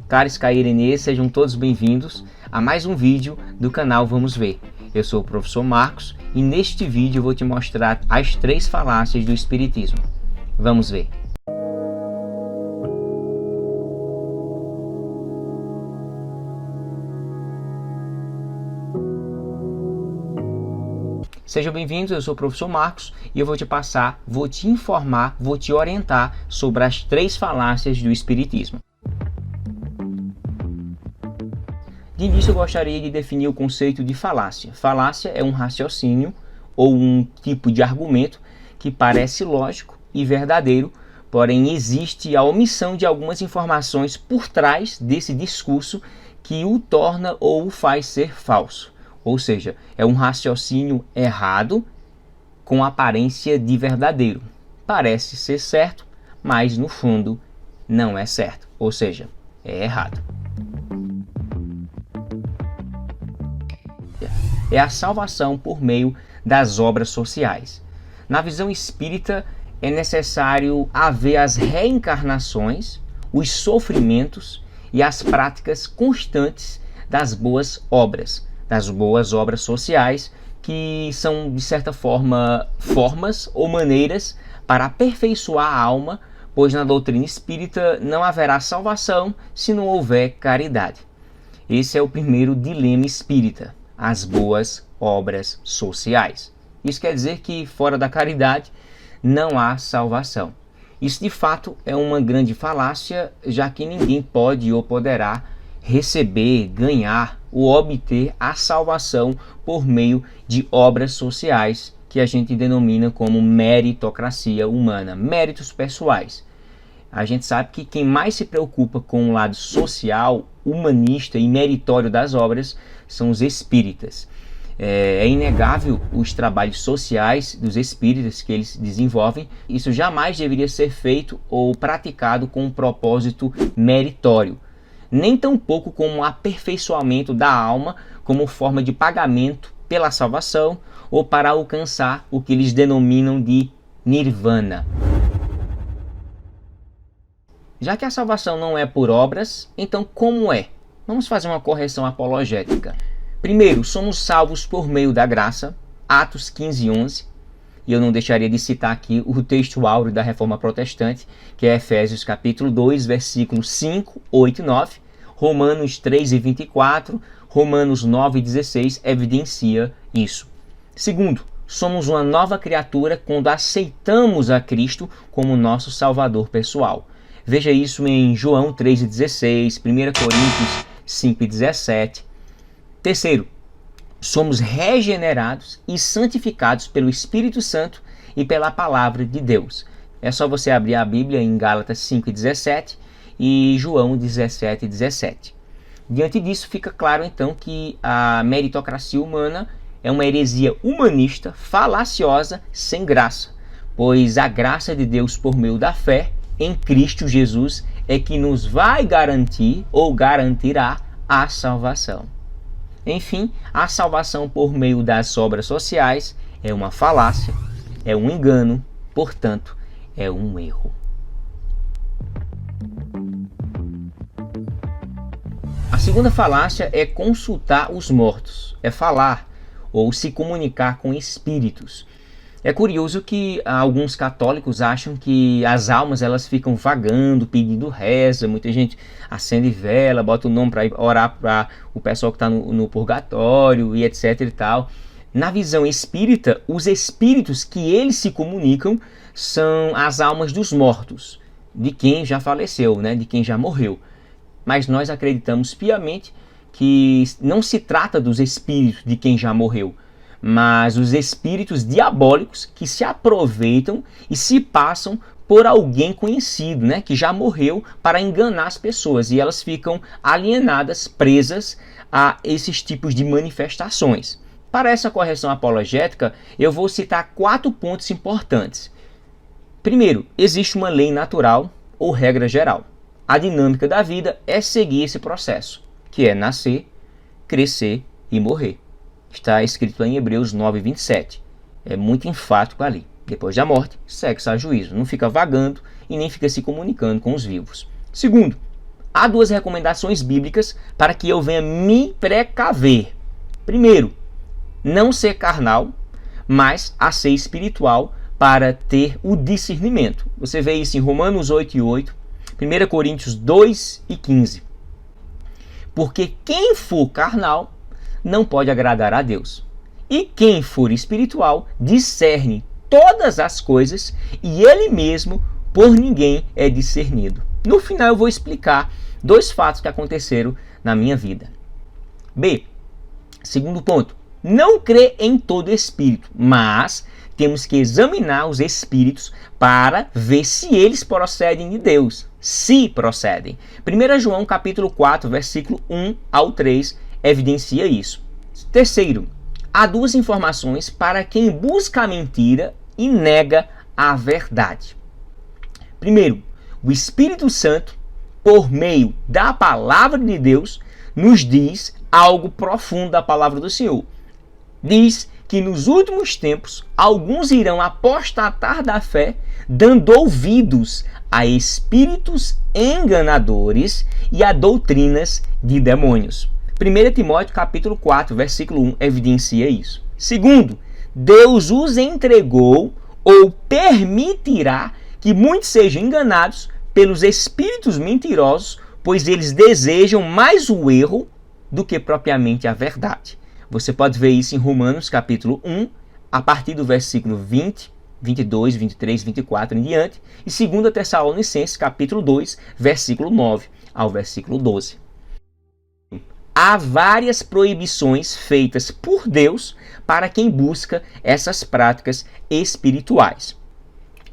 Caros Cairenês, sejam todos bem-vindos a mais um vídeo do canal Vamos Ver. Eu sou o professor Marcos e neste vídeo eu vou te mostrar as 3 falácias do Espiritismo. Vamos ver. Sejam bem-vindos, eu sou o professor Marcos e eu vou te informar, vou te orientar sobre as 3 falácias do Espiritismo. De início eu gostaria de definir o conceito de falácia. Falácia é um raciocínio ou um tipo de argumento que parece lógico e verdadeiro, porém existe a omissão de algumas informações por trás desse discurso que o torna ou o faz ser falso. Ou seja, é um raciocínio errado com aparência de verdadeiro. Parece ser certo, mas no fundo não é certo. Ou seja, é errado. É a salvação por meio das obras sociais. Na visão espírita, é necessário haver as reencarnações, os sofrimentos e as práticas constantes das boas obras sociais, que são, de certa forma, formas ou maneiras para aperfeiçoar a alma, pois na doutrina espírita não haverá salvação se não houver caridade. Esse é o primeiro dilema espírita, as boas obras sociais. Isso quer dizer que fora da caridade não há salvação. Isso de fato é uma grande falácia, já que ninguém pode ou poderá receber, ganhar ou obter a salvação por meio de obras sociais que a gente denomina como meritocracia humana, méritos pessoais. A gente sabe que quem mais se preocupa com o lado social, humanista e meritório das obras são os espíritas. É inegável os trabalhos sociais dos espíritas que eles desenvolvem. Isso jamais deveria ser feito ou praticado com um propósito meritório, nem tampouco como um aperfeiçoamento da alma como forma de pagamento pela salvação ou para alcançar o que eles denominam de nirvana. Já que a salvação não é por obras, então como é? Vamos fazer uma correção apologética. Primeiro, somos salvos por meio da graça, Atos 15:11, e eu não deixaria de citar aqui o texto áureo da Reforma Protestante, que é Efésios capítulo 2, versículos 5, 8 e 9, Romanos 3 e 24, Romanos 9 e 16 evidencia isso. Segundo, somos uma nova criatura quando aceitamos a Cristo como nosso Salvador pessoal. Veja isso em João 3 e 16, 1 Coríntios 5 e 17. Terceiro, somos regenerados e santificados pelo Espírito Santo e pela Palavra de Deus. É só você abrir a Bíblia em Gálatas 5 e 17 e João 17 e 17. Diante disso, fica claro então que a meritocracia humana é uma heresia humanista, falaciosa, sem graça, pois a graça de Deus por meio da fé em Cristo Jesus é que nos vai garantir ou garantirá a salvação. Enfim, a salvação por meio das obras sociais é uma falácia, é um engano, portanto, é um erro. A segunda falácia é consultar os mortos, é falar ou se comunicar com espíritos. É curioso que alguns católicos acham que as almas elas ficam vagando, pedindo reza, muita gente acende vela, bota o nome para orar para o pessoal que está no purgatório e etc e tal. Na visão espírita, os espíritos que eles se comunicam são as almas dos mortos, de quem já faleceu, de quem já morreu. Mas nós acreditamos piamente que não se trata dos espíritos de quem já morreu, mas os espíritos diabólicos que se aproveitam e se passam por alguém conhecido, que já morreu, para enganar as pessoas, e elas ficam alienadas, presas a esses tipos de manifestações. Para essa correção apologética, eu vou citar 4 pontos importantes. Primeiro, existe uma lei natural ou regra geral. A dinâmica da vida é seguir esse processo, que é nascer, crescer e morrer. Está escrito em Hebreus 9, 27. É muito enfático ali. Depois da morte, segue-se a juízo. Não fica vagando e nem fica se comunicando com os vivos. Segundo, há duas recomendações bíblicas para que eu venha me precaver. Primeiro, não ser carnal, mas a ser espiritual para ter o discernimento. Você vê isso em Romanos 8:8, 1 Coríntios 2:15. Porque quem for carnal não pode agradar a Deus. E quem for espiritual discerne todas as coisas, e ele mesmo por ninguém é discernido. No final eu vou explicar dois fatos que aconteceram na minha vida. B. Segundo ponto. Não crê em todo espírito, mas temos que examinar os espíritos para ver se eles procedem de Deus. Se procedem. 1 João capítulo 4, versículo 1 ao 3 evidencia isso. Terceiro, há duas informações para quem busca a mentira e nega a verdade. Primeiro, o Espírito Santo, por meio da palavra de Deus, nos diz algo profundo da palavra do Senhor. Diz que nos últimos tempos alguns irão apostatar da fé, dando ouvidos a espíritos enganadores e a doutrinas de demônios. 1 Timóteo capítulo 4, versículo 1 evidencia isso. Segundo, Deus os entregou ou permitirá que muitos sejam enganados pelos espíritos mentirosos, pois eles desejam mais o erro do que propriamente a verdade. Você pode ver isso em Romanos capítulo 1, a partir do versículo 20, 22, 23, 24 em diante, e 2 Tessalonicenses capítulo 2, versículo 9 ao versículo 12. Há várias proibições feitas por Deus para quem busca essas práticas espirituais.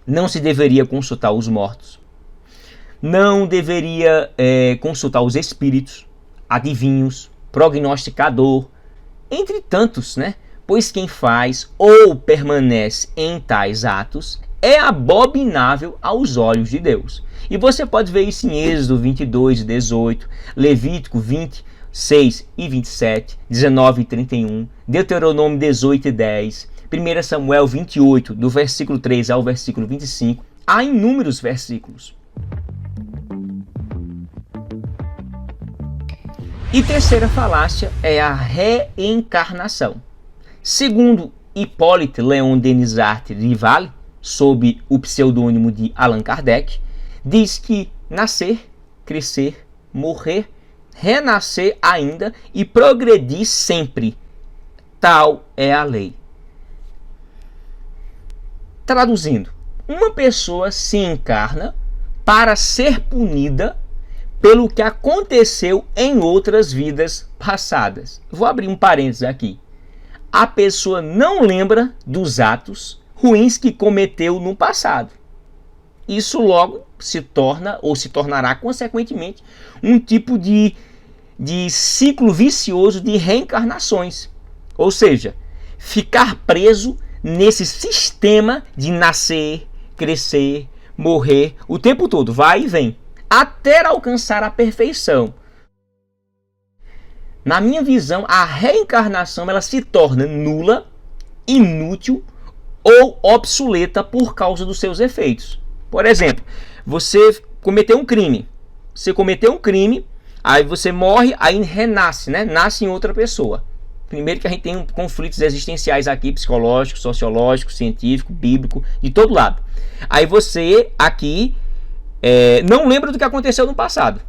Não se deveria consultar os mortos. Não deveria consultar os espíritos, adivinhos, prognosticador, entre tantos, né? Pois quem faz ou permanece em tais atos é abominável aos olhos de Deus. E você pode ver isso em Êxodo 22, 18, Levítico 26 e 27, 19 e 31, Deuteronômio 18 e 10, 1 Samuel 28, do versículo 3 ao versículo 25. Há inúmeros versículos. E terceira falácia é a reencarnação. Segundo Hippolyte Léon Denisart Rival, sob o pseudônimo de Allan Kardec, diz que nascer, crescer, morrer, renascer ainda e progredir sempre. Tal é a lei. Traduzindo, uma pessoa se encarna para ser punida pelo que aconteceu em outras vidas passadas. Vou abrir um parênteses aqui. A pessoa não lembra dos atos ruins que cometeu no passado. Isso logo se torna ou se tornará consequentemente um tipo de ciclo vicioso de reencarnações. Ou seja, ficar preso nesse sistema de nascer, crescer, morrer o tempo todo, vai e vem, até alcançar a perfeição. Na minha visão, a reencarnação ela se torna nula, inútil ou obsoleta por causa dos seus efeitos. Por exemplo, você cometeu um crime. Aí você morre, aí renasce, né? Nasce em outra pessoa. Primeiro que a gente tem conflitos existenciais aqui, psicológico, sociológico, científico, bíblico, de todo lado. Aí você aqui não lembra do que aconteceu no passado.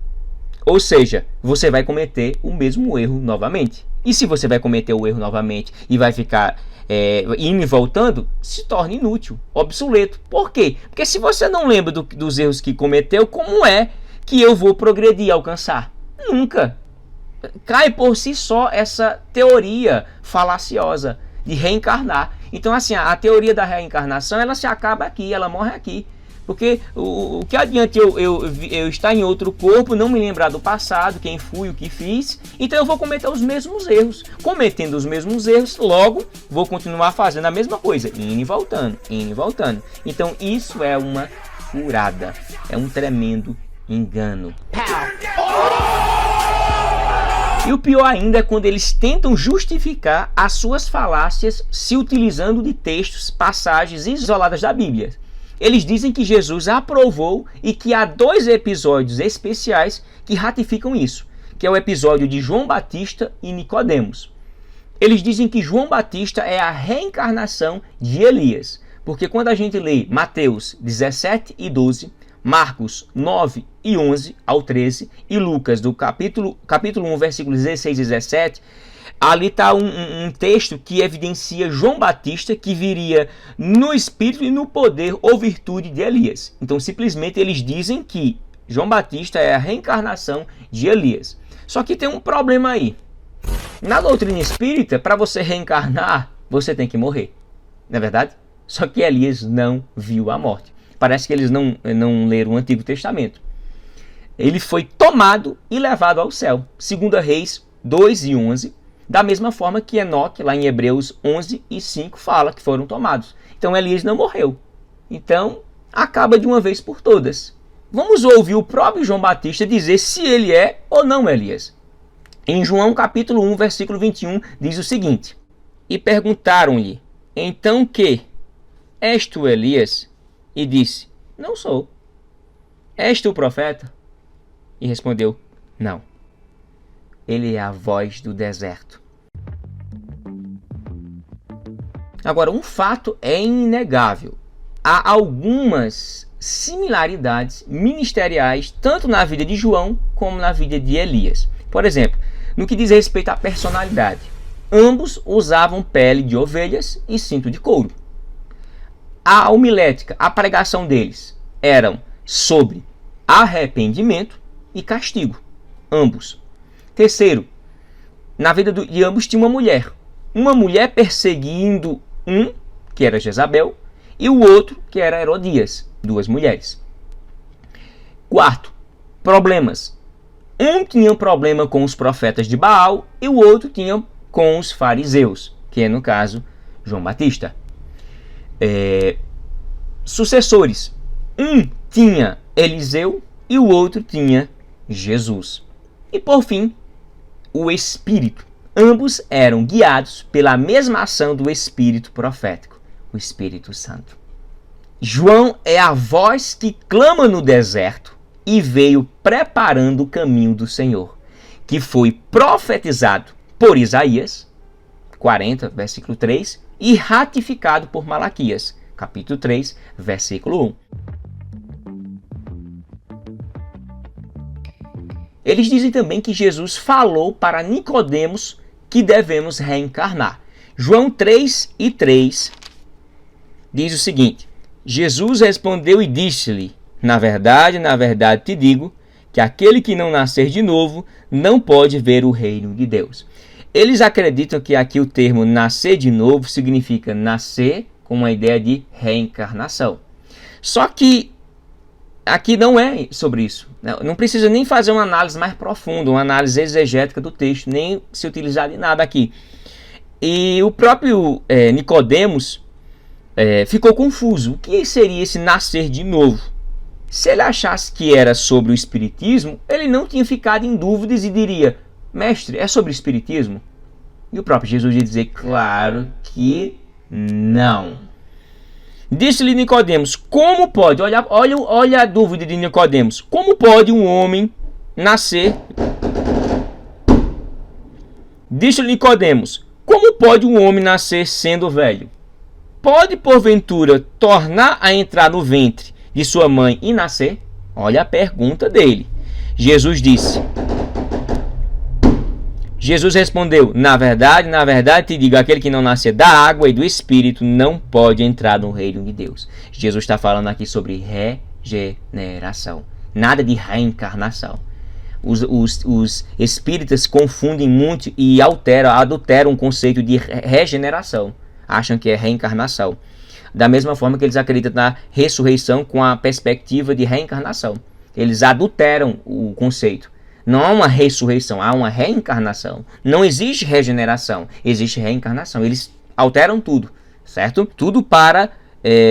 Ou seja, você vai cometer o mesmo erro novamente. E se você vai cometer o erro novamente e vai ficar indo e voltando, se torna inútil, obsoleto. Por quê? Porque se você não lembra dos erros que cometeu, como é que eu vou progredir e alcançar? Nunca. Cai por si só essa teoria falaciosa de reencarnar. Então, assim, a teoria da reencarnação, ela se acaba aqui, ela morre aqui. Porque o que adianta eu estar em outro corpo, não me lembrar do passado, quem fui, o que fiz, então eu vou cometer os mesmos erros. Cometendo os mesmos erros, logo vou continuar fazendo a mesma coisa, indo e voltando, indo e voltando. Então isso é uma furada, é um tremendo engano. E o pior ainda é quando eles tentam justificar as suas falácias se utilizando de textos, passagens isoladas da Bíblia. Eles dizem que Jesus aprovou e que há 2 episódios especiais que ratificam isso, que é o episódio de João Batista e Nicodemos. Eles dizem que João Batista é a reencarnação de Elias, porque quando a gente lê Mateus 17 e 12, Marcos 9 e 11 ao 13 e Lucas do capítulo 1, versículos 16 e 17, ali está um texto que evidencia João Batista que viria no espírito e no poder ou virtude de Elias. Então, simplesmente, eles dizem que João Batista é a reencarnação de Elias. Só que tem um problema aí. Na doutrina espírita, para você reencarnar, você tem que morrer. Não é verdade? Só que Elias não viu a morte. Parece que eles não leram o Antigo Testamento. Ele foi tomado e levado ao céu. 2 Reis 2 e 11. Da mesma forma que Enoque, lá em Hebreus 11 e 5, fala que foram tomados. Então Elias não morreu. Então, acaba de uma vez por todas. Vamos ouvir o próprio João Batista dizer se ele é ou não Elias. Em João capítulo 1, versículo 21, diz o seguinte: E perguntaram-lhe, então que? És tu Elias? E disse, não sou. És tu o profeta? E respondeu, não. Ele é a voz do deserto. Agora, um fato é inegável. Há algumas similaridades ministeriais, tanto na vida de João como na vida de Elias. Por exemplo, no que diz respeito à personalidade, ambos usavam pele de ovelhas e cinto de couro. A homilética, a pregação deles, eram sobre arrependimento e castigo, ambos. Terceiro, na vida de ambos tinha uma mulher perseguindo um, que era Jezabel, e o outro, que era Herodias, 2 mulheres. Quarto, problemas. Um tinha problema com os profetas de Baal e o outro tinha com os fariseus, que é, no caso, João Batista. Sucessores. Um tinha Eliseu e o outro tinha Jesus. E, por fim, o Espírito. Ambos eram guiados pela mesma ação do Espírito profético, o Espírito Santo. João é a voz que clama no deserto e veio preparando o caminho do Senhor, que foi profetizado por Isaías, 40, versículo 3, e ratificado por Malaquias, capítulo 3, versículo 1. Eles dizem também que Jesus falou para Nicodemos que devemos reencarnar. João 3 e 3 diz o seguinte: Jesus respondeu e disse-lhe, na verdade te digo, que aquele que não nascer de novo não pode ver o reino de Deus. Eles acreditam que aqui o termo nascer de novo significa nascer com uma ideia de reencarnação. Só que aqui não é sobre isso. Não precisa nem fazer uma análise mais profunda, uma análise exegética do texto, nem se utilizar de nada aqui. E o próprio Nicodemos ficou confuso. O que seria esse nascer de novo? Se ele achasse que era sobre o Espiritismo, ele não tinha ficado em dúvidas e diria, mestre, é sobre o Espiritismo? E o próprio Jesus ia dizer, claro que não. Disse-lhe Nicodemos, como pode, olha a dúvida de Nicodemos, como pode um homem nascer? Disse-lhe Nicodemos, como pode um homem nascer sendo velho? Pode, porventura, tornar a entrar no ventre de sua mãe e nascer? Olha a pergunta dele. Jesus respondeu, na verdade te digo, aquele que não nascer da água e do Espírito não pode entrar no reino de Deus. Jesus está falando aqui sobre regeneração, nada de reencarnação. Os espíritas confundem muito e adulteram o conceito de regeneração, acham que é reencarnação. Da mesma forma que eles acreditam na ressurreição com a perspectiva de reencarnação. Eles adulteram o conceito. Não há uma ressurreição, há uma reencarnação. Não existe regeneração, existe reencarnação. Eles alteram tudo, certo? Tudo para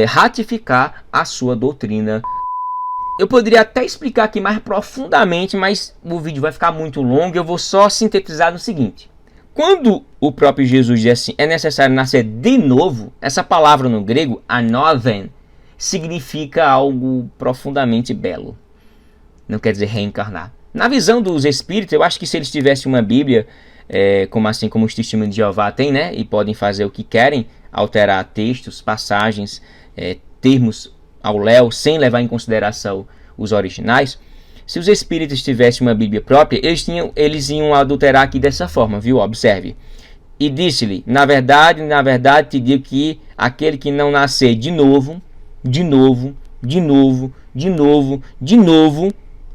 ratificar a sua doutrina. Eu poderia até explicar aqui mais profundamente, mas o vídeo vai ficar muito longo. Eu vou só sintetizar no seguinte. Quando o próprio Jesus diz assim, é necessário nascer de novo, essa palavra no grego, anoven, significa algo profundamente belo. Não quer dizer reencarnar. Na visão dos espíritos, eu acho que se eles tivessem uma Bíblia, como os testemunhos de Jeová têm, né, e podem fazer o que querem, alterar textos, passagens, termos ao léu, sem levar em consideração os originais. Se os espíritos tivessem uma Bíblia própria, eles iam adulterar aqui dessa forma, viu? Observe. E disse-lhe, na verdade te digo que aquele que não nascer de novo,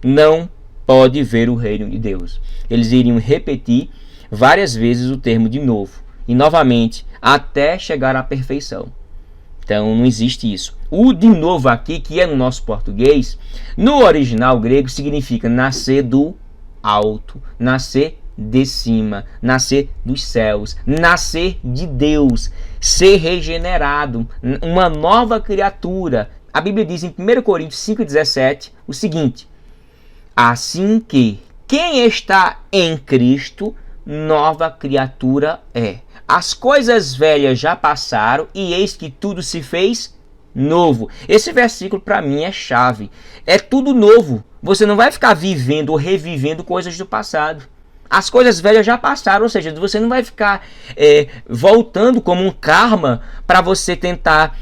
não pode ver o reino de Deus. Eles iriam repetir várias vezes o termo de novo e novamente até chegar à perfeição. Então não existe isso. O de novo aqui, que é no nosso português, no original grego significa nascer do alto, nascer de cima, nascer dos céus, nascer de Deus, ser regenerado, uma nova criatura. A Bíblia diz em 1 Coríntios 5,17 o seguinte: assim que quem está em Cristo, nova criatura é. As coisas velhas já passaram e eis que tudo se fez novo. Esse versículo para mim é chave. É tudo novo. Você não vai ficar vivendo ou revivendo coisas do passado. As coisas velhas já passaram, ou seja, você não vai ficar voltando como um karma para você tentar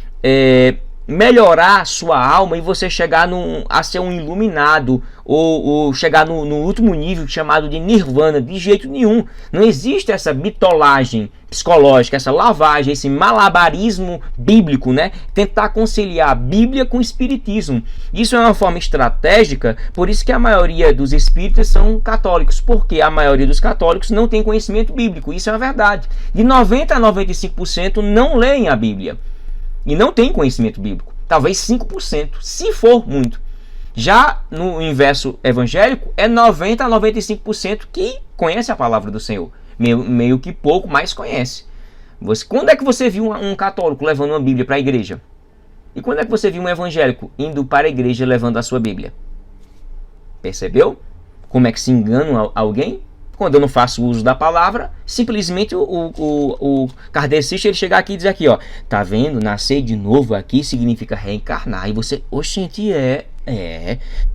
melhorar a sua alma e você chegar a ser um iluminado ou chegar no último nível chamado de nirvana. De jeito nenhum. Não existe essa bitolagem psicológica, essa lavagem, esse malabarismo bíblico, né? Tentar conciliar a Bíblia com o espiritismo. Isso é uma forma estratégica, por isso que a maioria dos espíritas são católicos, porque a maioria dos católicos não tem conhecimento bíblico. Isso é uma verdade. De 90 a 95% não leem a Bíblia e não tem conhecimento bíblico. Talvez 5%, se for muito. Já no inverso evangélico, é 90 a 95% que conhece a palavra do Senhor. Meio que pouco, mas conhece. Quando é que você viu um católico levando uma Bíblia para a igreja? E quando é que você viu um evangélico indo para a igreja levando a sua Bíblia? Percebeu? Como é que se engana alguém? Quando eu não faço uso da palavra, simplesmente o kardecista ele chega aqui e diz aqui, ó, tá vendo? Nascer de novo aqui significa reencarnar. E você, oxente,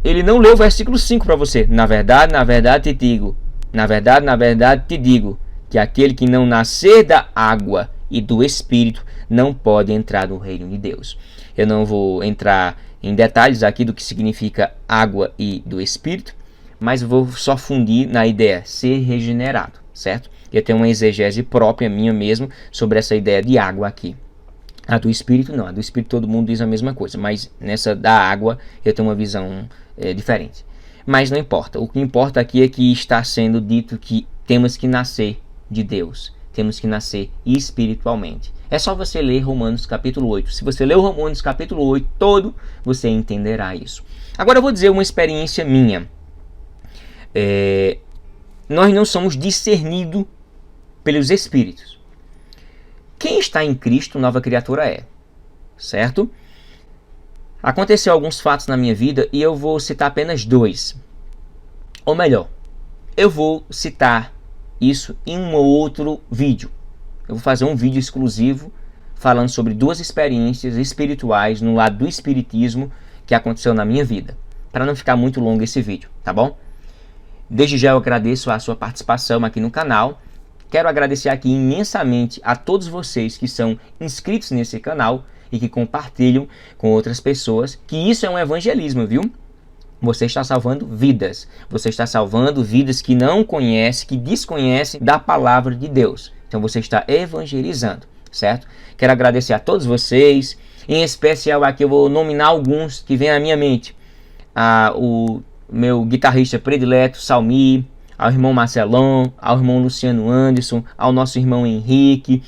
Ele não leu o versículo 5 para você. Na verdade te digo. Na verdade te digo que aquele que não nascer da água e do Espírito não pode entrar no reino de Deus. Eu não vou entrar em detalhes aqui do que significa água e do Espírito, mas vou só fundir na ideia ser regenerado, certo? Eu tenho uma exegese própria minha mesmo sobre essa ideia de água aqui. A do Espírito não, a do Espírito todo mundo diz a mesma coisa, mas nessa da água eu tenho uma visão diferente. Mas não importa, o que importa aqui é que está sendo dito que temos que nascer de Deus, temos que nascer espiritualmente. É só você ler Romanos capítulo 8. Se você ler o Romanos capítulo 8 todo, você entenderá isso. Agora eu vou dizer uma experiência minha. Nós não somos discernidos pelos Espíritos. Quem está em Cristo, nova criatura é, certo? Aconteceu alguns fatos na minha vida e eu vou citar apenas 2. Ou melhor, eu vou citar isso em um outro vídeo. Eu vou fazer um vídeo exclusivo falando sobre 2 experiências espirituais no lado do espiritismo que aconteceu na minha vida. Para não ficar muito longo esse vídeo, tá bom? Desde já eu agradeço a sua participação aqui no canal. Quero agradecer aqui imensamente a todos vocês que são inscritos nesse canal e que compartilham com outras pessoas, que isso é um evangelismo, viu? Você está salvando vidas. Você está salvando vidas que não conhecem, que desconhecem da palavra de Deus. Então você está evangelizando, certo? Quero agradecer a todos vocês. Em especial aqui eu vou nominar alguns que vêm à minha mente. O meu guitarrista predileto, Salmi, ao irmão Marcelão, ao irmão Luciano Anderson, ao nosso irmão Henrique,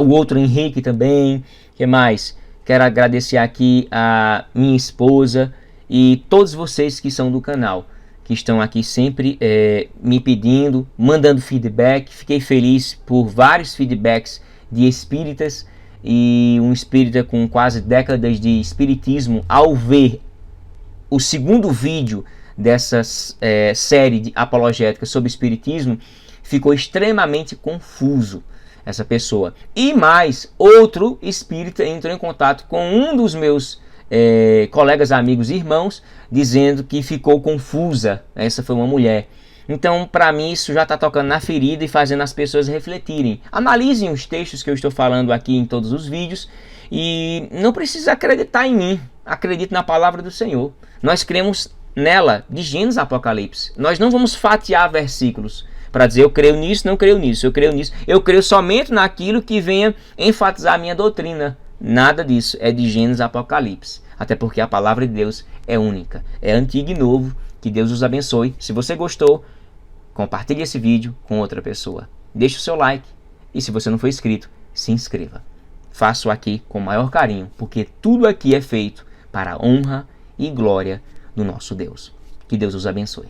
o outro Henrique também. Que mais? Quero agradecer aqui a minha esposa e todos vocês que são do canal, que estão aqui sempre me pedindo, mandando feedback. Fiquei feliz por vários feedbacks de espíritas, e um espírita com quase décadas de espiritismo, ao ver o segundo vídeo dessa série de apologética sobre espiritismo, ficou extremamente confuso. essa pessoa. E mais, outro espírita entrou em contato com um dos meus colegas, amigos e irmãos, dizendo que ficou confusa. Essa foi uma mulher. Então, para mim, isso já está tocando na ferida e fazendo as pessoas refletirem. Analisem os textos que eu estou falando aqui em todos os vídeos e não precisa acreditar em mim. Acredite na palavra do Senhor. Nós cremos nela, de Gênesis a Apocalipse. Nós não vamos fatiar versículos para dizer eu creio nisso, não creio nisso, eu creio nisso. Eu creio somente naquilo que venha enfatizar a minha doutrina. Nada disso é de Gênesis a Apocalipse. Até porque a palavra de Deus é única. É antigo e novo. Que Deus os abençoe. Se você gostou, compartilhe esse vídeo com outra pessoa. Deixe o seu like. E se você não for inscrito, se inscreva. Faço aqui com o maior carinho, porque tudo aqui é feito para a honra e glória do nosso Deus. Que Deus os abençoe.